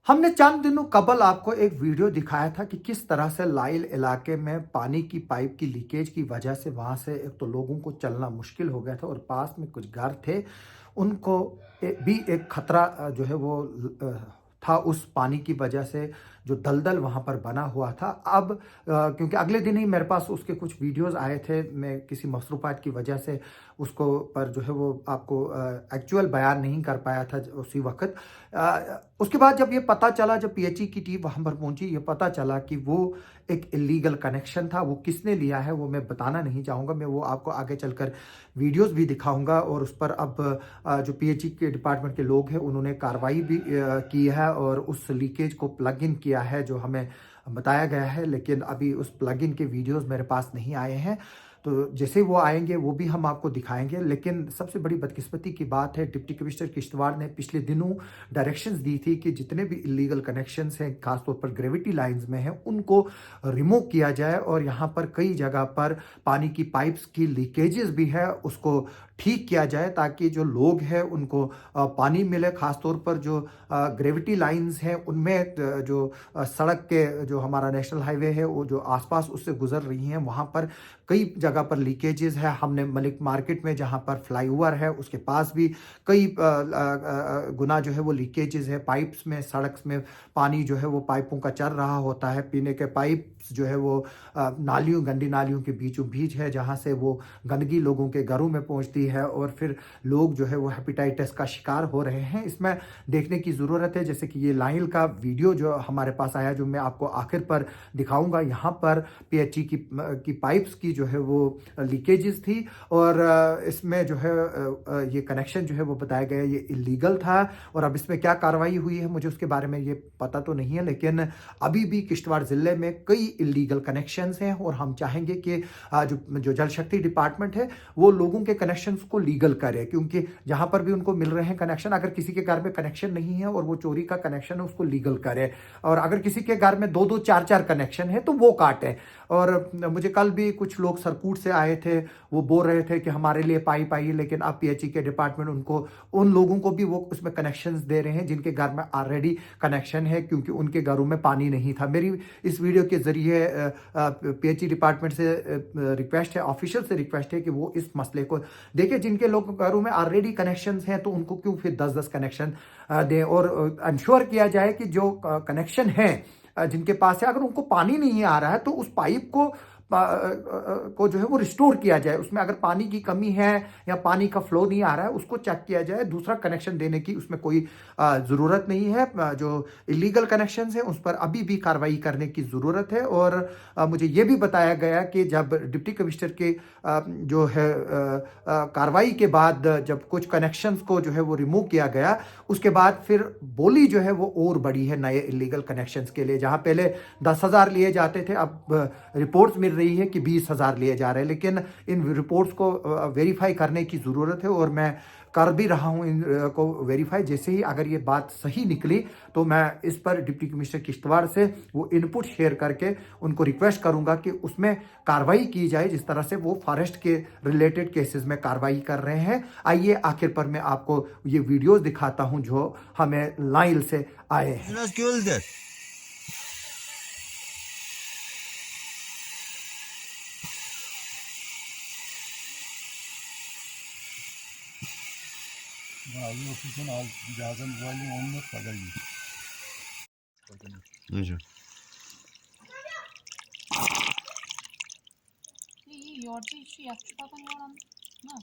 हमने चंद दिनों कबल आपको एक वीडियो दिखाया था कि किस तरह से लाइल इलाके में पानी की पाइप की लीकेज की वजह से वहाँ से एक तो लोगों को चलना मुश्किल हो गया था और पास में कुछ घर थे उनको भी एक खतरा जो है वो था उस पानी की वजह से जो दलदल वहाँ पर बना हुआ था। अब क्योंकि अगले दिन ही मेरे पास उसके कुछ वीडियोस आए थे, मैं किसी मसरूफ़ात की वजह से उसको पर जो है वो आपको एक्चुअल बयान नहीं कर पाया था उसी वक्त। उसके बाद जब ये पता चला, जब पीएचई की टीम वहाँ पर पहुंची, ये पता चला कि वो एक इलीगल कनेक्शन था। वो किसने लिया है वो मैं बताना नहीं चाहूँगा, मैं वो आपको आगे चलकर वीडियोस भी दिखाऊंगा। और उस पर अब जो पीएचई के डिपार्टमेंट के लोग हैं उन्होंने कार्रवाई भी की है और उस लीकेज को प्लग इन किया है जो हमें बताया गया है। लेकिन अभी उस प्लग इन के वीडियोस मेरे पास नहीं आए हैं, तो जैसे वो आएंगे वो भी हम आपको दिखाएंगे। लेकिन सबसे बड़ी बदकिस्मती की बात है, डिप्टी कमिश्नर किश्तवाड़ ने पिछले दिनों डायरेक्शंस दी थी कि जितने भी इलीगल कनेक्शंस हैं खासतौर पर ग्रेविटी लाइंस में हैं उनको रिमूव किया जाए और यहाँ पर कई जगह पर पानी की पाइप्स की लीकेजेस भी है उसको ठीक किया जाए ताकि जो लोग हैं उनको पानी मिले। खासतौर पर जो ग्रेविटी लाइंस हैं उनमें जो सड़क के जो हमारा नेशनल हाईवे है वो जो आसपास उससे गुजर रही हैं वहाँ पर कई जगह पर लीकेजेस है। हमने मलिक मार्केट में जहाँ पर फ्लाईओवर है उसके पास भी कई गुना जो है वो लीकेजेस है। पाइप्स में, सड़क में पानी जो है वो पाइपों का चल रहा होता है। पीने के पाइप जो है वो नालियों, गंदी नालियों के बीचों बीच है जहाँ से वो गंदगी लोगों के घरों में पहुँचती है और फिर लोग जो है वो हेपेटाइटिस का शिकार हो रहे हैं। इसमें देखने की ज़रूरत है। जैसे कि ये लाइल का वीडियो जो हमारे पास आया जो मैं आपको आखिर पर दिखाऊंगा, यहाँ पर पीएचई की पाइप्स की जो है वो लीकेजेस थी और इसमें जो है ये कनेक्शन जो है वो बताया गया ये इलीगल था। और अब इसमें क्या कार्रवाई हुई है मुझे उसके बारे में ये पता तो नहीं है, लेकिन अभी भी किश्तवाड़ ज़िले में कई इलीगल कनेक्शंस हैं और हम चाहेंगे कि जो जल शक्ति डिपार्टमेंट है वो लोगों के कनेक्शंस को लीगल करे, क्योंकि जहां पर भी उनको मिल रहे हैं कनेक्शन, अगर किसी के घर में कनेक्शन नहीं है और वो चोरी का कनेक्शन है उसको लीगल करे। और अगर किसी के घर में 2-2, 4-4 कनेक्शन है तो वो काटे। और मुझे कल भी कुछ लोग सरकूट से आए थे, वो बोल रहे थे कि हमारे लिए पाइप आई है, लेकिन अब पीएचई के डिपार्टमेंट उनको, उन लोगों को भी वो उसमें कनेक्शंस दे रहे हैं जिनके घर में ऑलरेडी कनेक्शन है, क्योंकि उनके घरों में पानी नहीं था। मेरी इस वीडियो के जरिए पीएचई डिपार्टमेंट से रिक्वेस्ट है, ऑफिशियल से रिक्वेस्ट है कि वो इस मसले को देखिए। जिनके लोग घरों में ऑलरेडी कनेक्शन हैं तो उनको क्यों फिर 10-10 कनेक्शन दें और इंश्योर किया जाए कि जो कनेक्शन है जिनके पास है, अगर उनको पानी नहीं आ रहा है तो उस पाइप को जो है वो रिस्टोर किया जाए। उसमें अगर पानी की कमी है या पानी का फ्लो नहीं आ रहा है उसको चेक किया जाए, दूसरा कनेक्शन देने की उसमें कोई ज़रूरत नहीं है। जो इलीगल कनेक्शन है उस पर अभी भी कार्रवाई करने की ज़रूरत है। और मुझे ये भी बताया गया कि जब डिप्टी कमिश्नर के जो है कार्रवाई के बाद जब कुछ कनेक्शंस को जो है वो रिमूव किया गया उसके बाद फिर बोली जो है वो और बढ़ी है नए इलीगल कनेक्शंस के लिए। जहां पहले 10,000 लिए जाते थे अब रिपोर्ट्स मिल रही है कि 20,000 लिए जा रहे हैं। लेकिन इन रिपोर्ट्स को वेरीफाई करने की ज़रूरत है और मैं कर भी रहा हूं इन को वेरीफाई। जैसे ही अगर ये बात सही निकली तो मैं इस पर डिप्टी कमिश्नर किश्तवाड़ से वो इनपुट शेयर करके उनको रिक्वेस्ट करूंगा कि उसमें कार्रवाई की जाए जिस तरह से वो फॉरेस्ट के रिलेटेड केसेस में कार्रवाई कर रहे हैं। आइए आखिर पर मैं आपको ये वीडियोस दिखाता हूं जो हमें लाइल से आए हैं। Ali ofisin lazım valinin onunla kadar iyi. Neyse. İyi, yoğurdu işi yapışmadan yoğuran. Ne?